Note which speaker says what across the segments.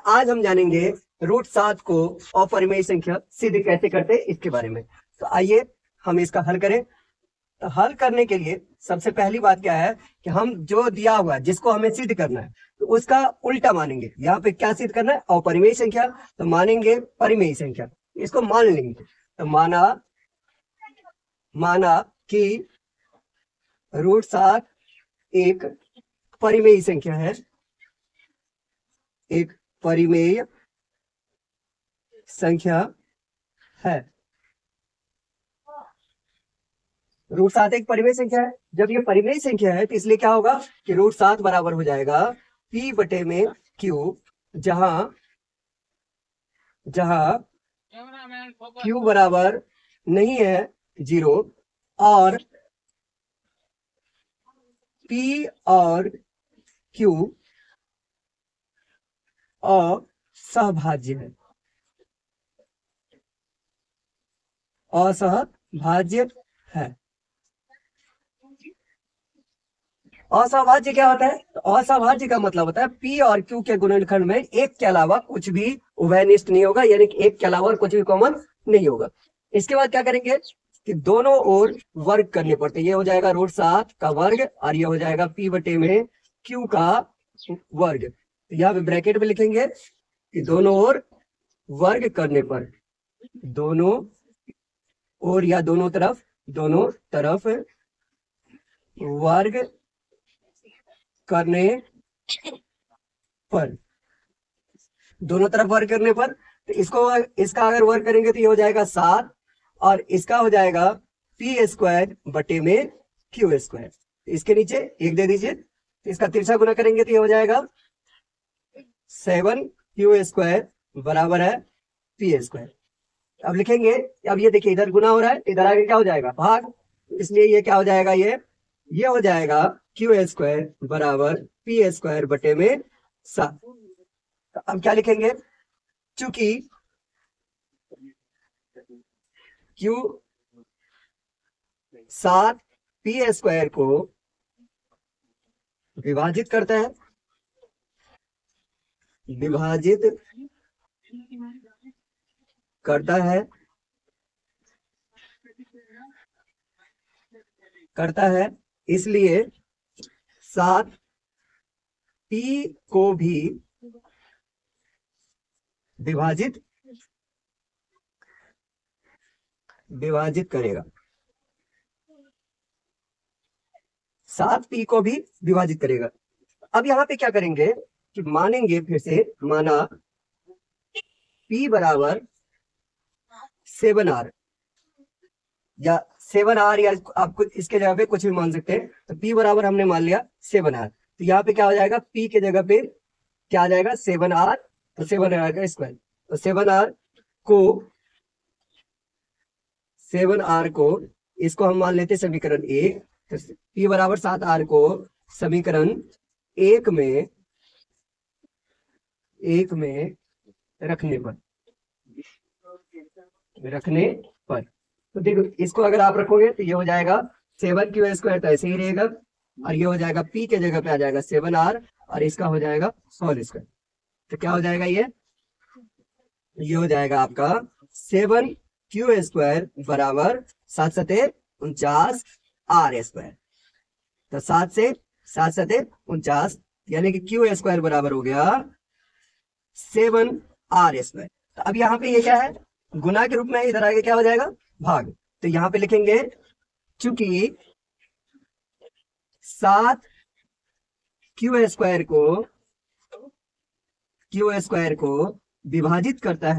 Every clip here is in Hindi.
Speaker 1: आज हम जानेंगे √7 को अपरिमेय संख्या सिद्ध कैसे करते हैं इसके बारे में। तो आइए हम इसका हल करें। तो हल करने के लिए सबसे पहली बात क्या है कि हम जो दिया हुआ है जिसको हमें सिद्ध करना है तो उसका उल्टा मानेंगे। यहाँ पे क्या सिद्ध करना है? अपरिमेय संख्या, तो मानेंगे परिमेय संख्या, इसको मान लेंगे। तो माना कि √7 एक परिमेय संख्या है, एक परिमेय संख्या है। √7 एक परिमेय संख्या है। जब ये परिमेय संख्या है तो इसलिए क्या होगा कि √7 बराबर हो जाएगा P बटे में Q, जहां Q बराबर नहीं है 0 और P और Q असहभाज्य है, असहभाज्य है। असहभाज्य क्या होता है? तो असहभाज्य का मतलब होता है P और Q के गुणनखंड में एक के अलावा कुछ भी उभयनिष्ठ नहीं होगा, यानी कि एक के अलावा कुछ भी कॉमन नहीं होगा। इसके बाद क्या करेंगे कि दोनों ओर वर्ग करने पड़ते। ये हो जाएगा √7 का वर्ग और ये हो जाएगा P बटे में Q का वर्ग। तो यहाँ पे ब्रैकेट में लिखेंगे कि दोनों ओर वर्ग करने पर, दोनों ओर या दोनों तरफ वर्ग करने पर, दोनों तरफ वर्ग करने पर, तो इसका अगर वर्ग करेंगे तो ये हो जाएगा 7 और इसका हो जाएगा P² बटे में Q²। इसके नीचे एक दे दीजिए, इसका तिरछा गुना करेंगे तो ये हो जाएगा 7Q² बराबर है P²। अब लिखेंगे, अब ये देखिए इधर गुना हो रहा है, इधर आगे क्या हो जाएगा? भाग। इसलिए ये क्या हो जाएगा? ये हो जाएगा Q² बराबर P² बटे में 7। तो अब क्या लिखेंगे? चूंकि Q 7 P² को विभाजित करता है, इसलिए 7 P को भी विभाजित करेगा, 7 P को भी विभाजित करेगा। अब यहाँ पे क्या करेंगे कि मानेंगे, फिर से माना P बराबर 7R या 7R, या आप कुछ इसके जगह पे कुछ भी मान सकते हैं। तो P बराबर हमने मान लिया 7R, तो यहाँ पे क्या हो जाएगा? P के जगह पे क्या आ जाएगा? 7R, तो 7R का स्क्वायर। तो 7R को इसको हम मान लेते समीकरण 1। तो P बराबर 7R को समीकरण 1 में रखने पर तो देखो, इसको अगर आप रखोगे तो ये हो जाएगा 7Q², तो ऐसे ही रहेगा, और ये हो जाएगा P के जगह पे आ जाएगा 7R और इसका हो जाएगा होल स्क्वायर। तो क्या हो जाएगा? ये हो जाएगा आपका 7Q² बराबर 7 सते 49R²। तो 7 से 7 सते 49, यानी कि Q² बराबर हो गया 7R²। तो अब यहाँ पे ये क्या है? गुना के रूप में, इधर आगे क्या हो जाएगा? भाग। तो यहाँ पे लिखेंगे चूंकि 7 Q² को विभाजित करता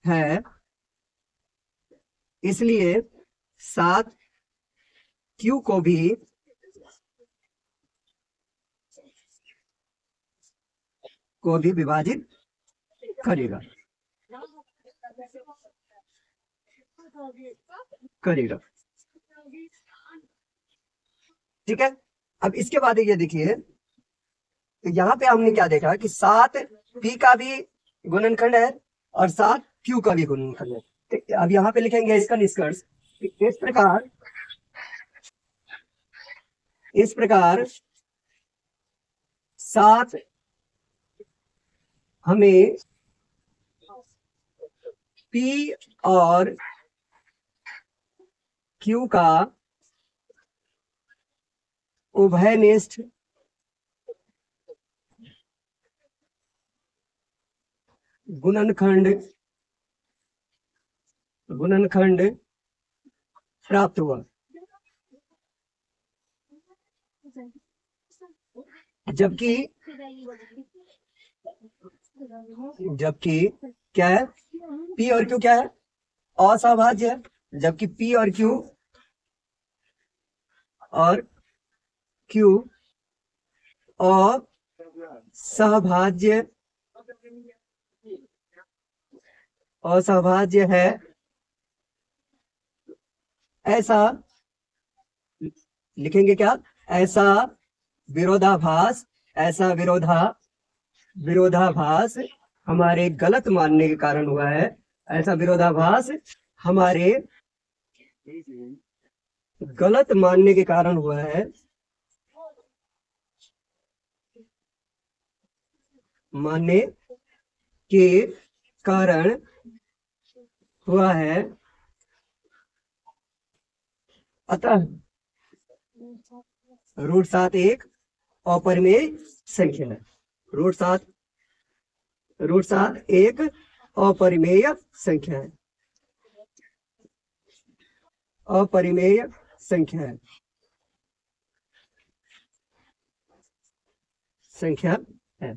Speaker 1: है, इसलिए 7 Q को भी विभाजित करेगा। ठीक है। अब इसके बाद ये देखिए, तो यहाँ पे हमने क्या देखा कि 7 P का भी गुणनखंड है और 7 Q का भी गुणनखंड है। तो अब यहाँ पे लिखेंगे इसका निष्कर्ष, इस प्रकार इस प्रकार 7 हमें P और Q का उभयनिष्ठ गुणनखंड प्राप्त हुआ। जबकि क्या है, P और Q क्या है, असहभाज्य है। जबकि P और Q असहभाज्य है। ऐसा लिखेंगे क्या, ऐसा विरोधाभास हमारे गलत मानने के कारण हुआ है। ऐसा विरोधाभास हमारे गलत मानने के कारण हुआ है। मानने के कारण हुआ है। अतः √7 एक अपरिमेय संख्या है। √7 एक अपरिमेय संख्या है। अपरिमेय संख्या है।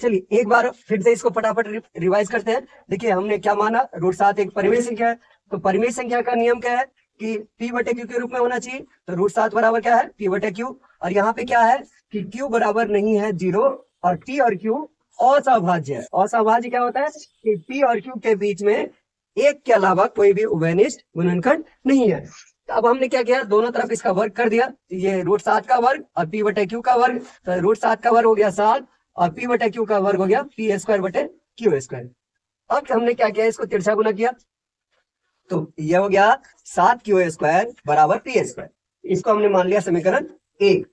Speaker 1: चलिए एक बार फिर से इसको फटाफट रिवाइज करते हैं। देखिए हमने क्या माना, √7 एक परिमेय संख्या है। तो परिमेय संख्या का नियम क्या है कि P/Q के रूप में होना चाहिए। तो √7 बराबर क्या है, P/Q। और यहाँ पे क्या है कि Q बराबर नहीं है 0 और P और Q असहभाज्य है। असहभाज्य क्या होता है कि P और Q के बीच में एक के अलावा कोई भी उभयनिष्ठ गुणनखंड नहीं है। तो अब हमने क्या किया, दोनों तरफ इसका वर्ग कर दिया। ये √7 का वर्ग और P/Q का वर्ग। तो √7 का वर्ग हो गया 7 और P/Q का वर्ग हो गया P²/Q²। अब हमने क्या किया, इसको तिरछा गुना किया। तो ये हो गया 7Q² बराबर P²। इसको हमने मान लिया समीकरण 1।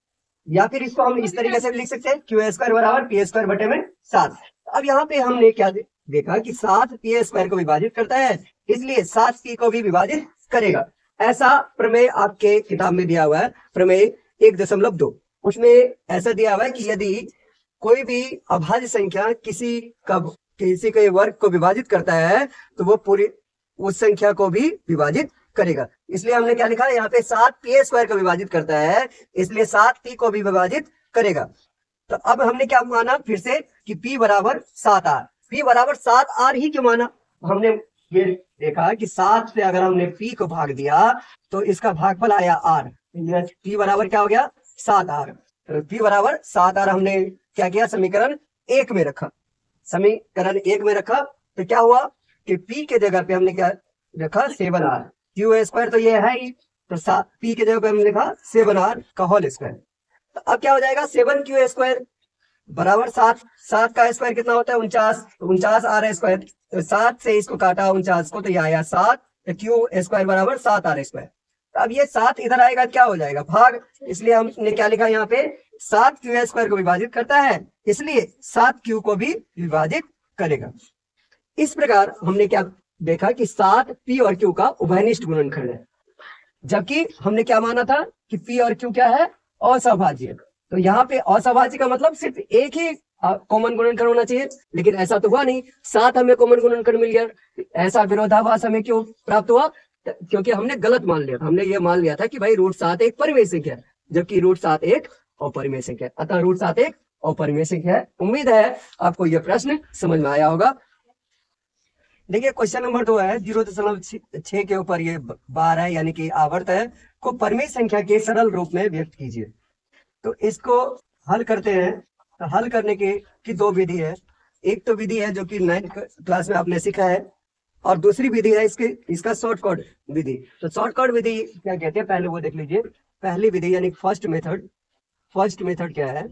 Speaker 1: या फिर इसको हम इस तरीके से भी लिख सकते हैं, Q² बराबर P²/7। अब यहाँ पे हमने क्या देखा कि 7 P² को विभाजित करता है, इसलिए 7 P को भी विभाजित करेगा। ऐसा प्रमेय आपके किताब में दिया हुआ है, प्रमेय 1.2। उसमें ऐसा दिया हुआ है कि यदि कोई भी अभाज्य संख्या किसी के वर्ग को विभाजित करता है तो वो पूरी उस संख्या को भी विभाजित करेगा। इसलिए हमने क्या लिखा है यहाँ पे, 7 P² को विभाजित करता है, इसलिए 7 P को भी विभाजित करेगा। तो अब हमने क्या माना फिर से कि P बराबर 7R। P बराबर 7R ही क्यों माना, हमने ये देखा कि 7 से अगर हमने P को भाग दिया तो इसका भागफल आया R। P बराबर क्या हो गया, 7R। तो P बराबर 7R हमने क्या किया, समीकरण 1 में रखा। तो क्या हुआ कि P के जगह पे हमने क्या रखा, 7R। Q² तो ये है ही, तो P के जगह पे हमने लिखा 7R का होल स्क्वायर। तो अब क्या हो जाएगा, 7Q² बराबर 7। 7 का स्क्वायर कितना होता है, 49। 49R²। तो 7 से इसको काटा 49 को, तो ये आया 7। तो Q² बराबर 7R²। तो अब ये 7 इधर आएगा, क्या हो जाएगा, भाग। इसलिए हमने क्या लिखा यहाँ पे, 7 Q² को विभाजित करता है, इसलिए 7 Q को भी विभाजित करेगा। इस प्रकार हमने क्या देखा कि 7 P और Q का उभयनिष्ठ गुणनखंड है। जबकि हमने क्या माना था कि P और Q क्या है, असहभाज्य। तो यहाँ पे असहभाज्य का मतलब सिर्फ एक ही कॉमन गुणनखंड होना चाहिए, लेकिन ऐसा तो हुआ नहीं। 7 हमें कॉमन गुणनखंड मिल गया। ऐसा विरोधाभास हमें क्यों प्राप्त हुआ, क्योंकि हमने गलत मान लिया था। हमने ये मान लिया था कि भाई √7 एक परिमेय संख्या है, जबकि √7 एक अपरिमेय संख्या है। अतः √7 एक अपरिमेय संख्या है। उम्मीद है आपको यह प्रश्न समझ में आया होगा। देखिए क्वेश्चन नंबर 2 है, 0.6 के ऊपर ये बार है, यानी कि आवर्त है, को परिमेय संख्या के सरल रूप में व्यक्त कीजिए। तो इसको हल करते हैं। तो हल करने की 2 विधि है। एक तो विधि है जो कि 9th क्लास में आपने सीखा है, और दूसरी विधि है इसका शॉर्टकट विधि। तो शॉर्टकट विधि क्या कहते हैं, पहले वो देख लीजिए। पहली विधि यानी फर्स्ट मेथड क्या है,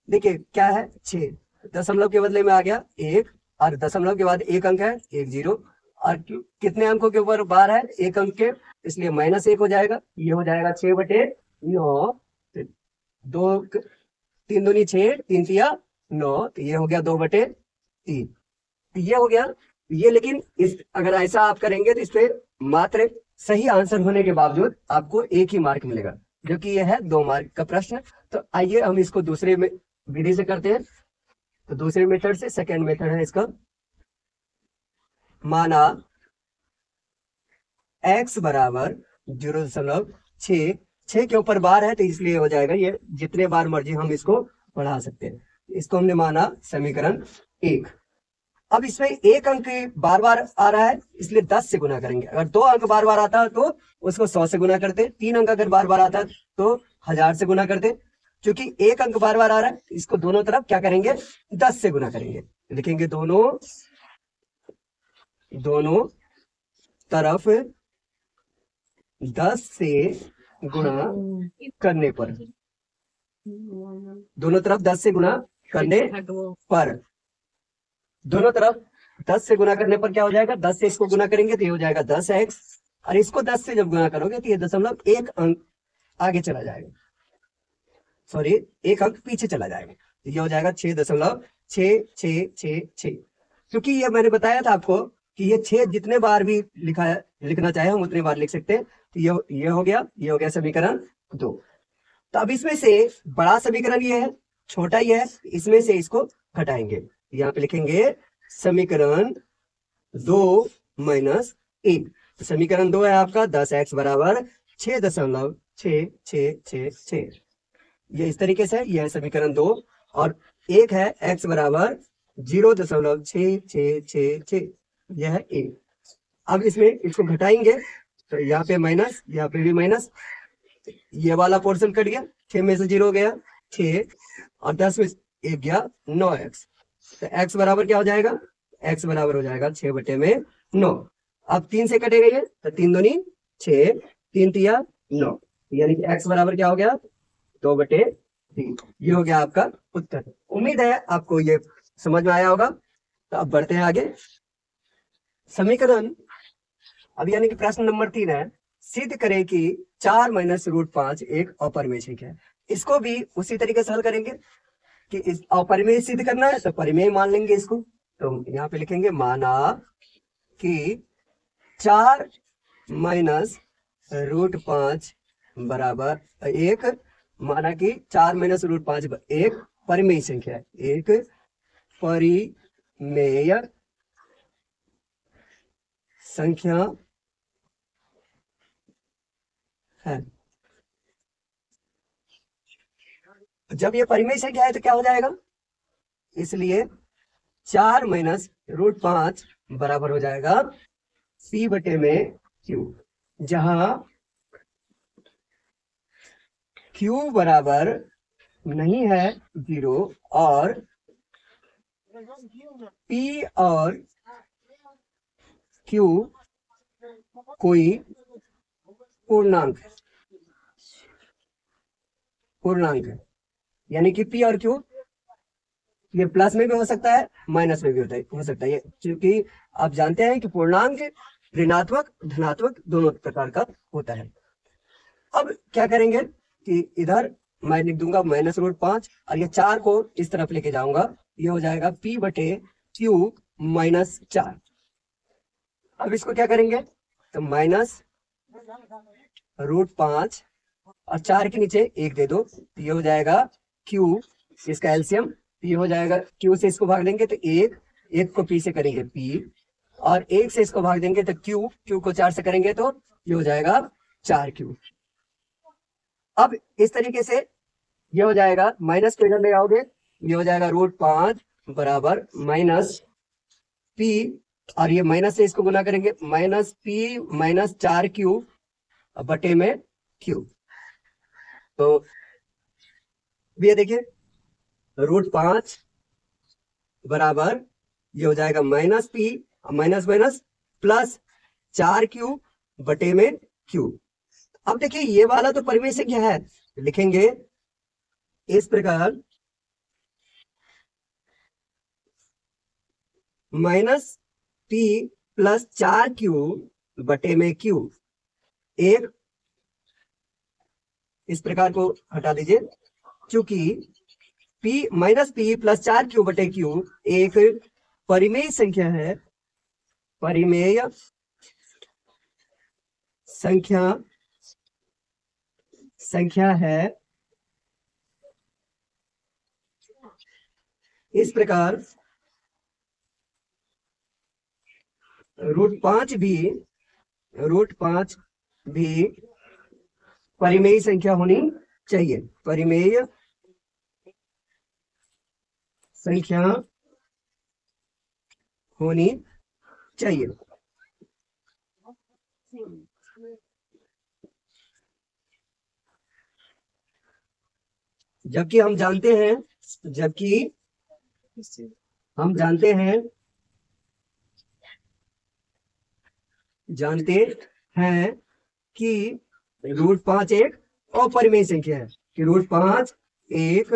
Speaker 1: देखिए क्या है, 6 दशमलव के बदले में आ गया 1, और दशमलव के बाद 1 अंक है, 1 0, और कितने अंकों के ऊपर बार है, 1 अंक के, इसलिए -1 हो जाएगा। ये हो जाएगा 6/8 9, दो, 3 दूनी 6, 3 तिया 9, तो ये हो गया 2/3। तो ये हो गया ये। लेकिन इस अगर ऐसा आप करेंगे तो इस पे मात्र सही आंसर होने के बावजूद आपको 1 ही मार्क मिलेगा, जो कि ये है 2 मार्क का प्रश्न। तो आइए हम इसको दूसरे में विधि से करते हैं। तो दूसरे मेथड से, सेकेंड मेथड है इसका, माना x बराबर 0.6, 6 के ऊपर बार है तो इसलिए हो जाएगा ये, जितने बार मर्जी हम इसको बढ़ा सकते हैं। इसको हमने माना समीकरण 1। अब इसमें 1 अंक बार बार आ रहा है, इसलिए 10 से गुना करेंगे। अगर 2 अंक बार बार आता है तो उसको 100 से गुना करते। 3 अंक अगर बार बार आता है तो 1000 से गुना करते। क्योंकि 1 अंक बार बार आ रहा है, इसको दोनों तरफ क्या करेंगे, 10 से गुना करेंगे। लिखेंगे दोनों तरफ 10 से गुणा करने पर, दोनों तरफ 10 से गुणा करने पर, दोनों तरफ 10 से गुना करने पर क्या हो जाएगा, 10 से इसको गुना करेंगे तो ये हो जाएगा 10x, और इसको 10 से जब गुना करोगे तो ये 0.1 अंक आगे चला जाएगा, सॉरी 1 अंक पीछे चला जाएगा। तो ये हो जाएगा 6.66666। क्योंकि ये मैंने बताया था आपको कि ये 6 जितने बार भी लिखना चाहे हम उतने बार लिख सकते हैं। तो ये हो गया समीकरण 2। तो अब इसमें से बड़ा समीकरण ये है, छोटा ये है, इसमें से इसको घटाएंगे। यहाँ पे लिखेंगे समीकरण 2 माइनस 1। तो समीकरण 2 है आपका 10x बराबर 6.66666। ये इस तरीके से, यह है समीकरण 2। और 1 है x बराबर 0.6666, यह है 1। अब इसमें इसको घटाएंगे तो यहाँ पे माइनस, यहाँ पे भी माइनस, ये वाला पोर्शन कट गया, 6 में से 0 गया 6, और 10 में 1 गया 9x। तो x बराबर क्या हो जाएगा, x बराबर हो जाएगा 6/9। अब 3 से कटेगा ये, तो 3 दूनी 6, 3 तिया 9, यानी कि x बराबर क्या हो गया, 2/3। ये हो गया आपका उत्तर। उम्मीद है आपको ये समझ में आया होगा। तो अब बढ़ते हैं आगे। समीकरण अब यानी कि प्रश्न नंबर 3 है, सिद्ध करें कि 4 माइनस रूट 5 एक अपरिमेय संख्या है। इसको भी उसी तरीके से हल करेंगे कि इस अपरिमेय सिद्ध करना है तो परिमेय मान लेंगे इसको। तो यहाँ पे लिखेंगे माना कि 4 माइनस रूट 5 बराबर 1, माना कि 4 माइनस रूट 5 एक परिमेय संख्या है, एक परिमेय संख्या है। जब ये परिमेय संख्या है तो क्या हो जाएगा, इसलिए 4 माइनस रूट 5 बराबर हो जाएगा p/q, जहां q बराबर नहीं है 0 और p और q कोई पूर्णांक है। यानी कि p और q ये प्लस में भी हो सकता है, माइनस में भी हो सकता है, क्योंकि आप जानते हैं कि पूर्णांक ऋणात्मक धनात्मक दोनों प्रकार का होता है। अब क्या करेंगे कि इधर मैं लिख दूंगा माइनस रूट 5 और ये 4 को इस तरफ लेके जाऊंगा, ये हो जाएगा p/q माइनस 4। अब इसको क्या करेंगे, तो माइनस रूट 5 और 4 के नीचे 1 दे दो, तो ये हो जाएगा q, इसका एलसीएम, ये हो जाएगा q से इसको भाग देंगे तो 1 को p से करेंगे p, और 1 से इसको भाग देंगे तो q को 4 से करेंगे तो ये हो जाएगा 4q। अब इस तरीके से ये हो जाएगा, माइनस को इधर ले आओगे, ये हो जाएगा रूट 5 बराबर माइनस p, और ये माइनस से इसको गुना करेंगे, माइनस p माइनस 4q बटे में q। तो ये देखिए रूट 5 बराबर ये हो जाएगा minus p minus minus plus 4q बटे में q। अब देखिए ये वाला तो परिमेय संख्या है, लिखेंगे इस प्रकार माइनस p प्लस 4q बटे में q एक इस प्रकार को हटा दीजिए। चूंकि p minus P plus 4q/q एक परिमेय संख्या है, परिमेय संख्या है, इस प्रकार √5 भी परिमेय संख्या होनी चाहिए, परिमेय संख्या होनी चाहिए। जबकि हम जानते हैं कि √5 एक अपरिमेय संख्या है, कि √5 एक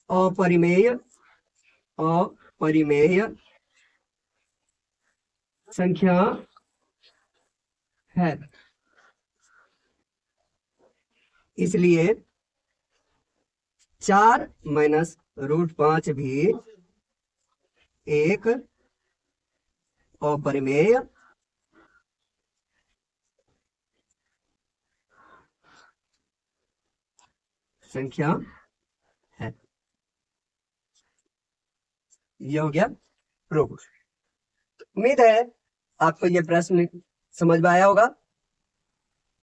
Speaker 1: अपरिमेय संख्या है। इसलिए 4 माइनस √5 भी एक अपरिमेय संख्या है। यह हो गया प्रूफ। उम्मीद है आपको यह प्रश्न समझ में आया होगा।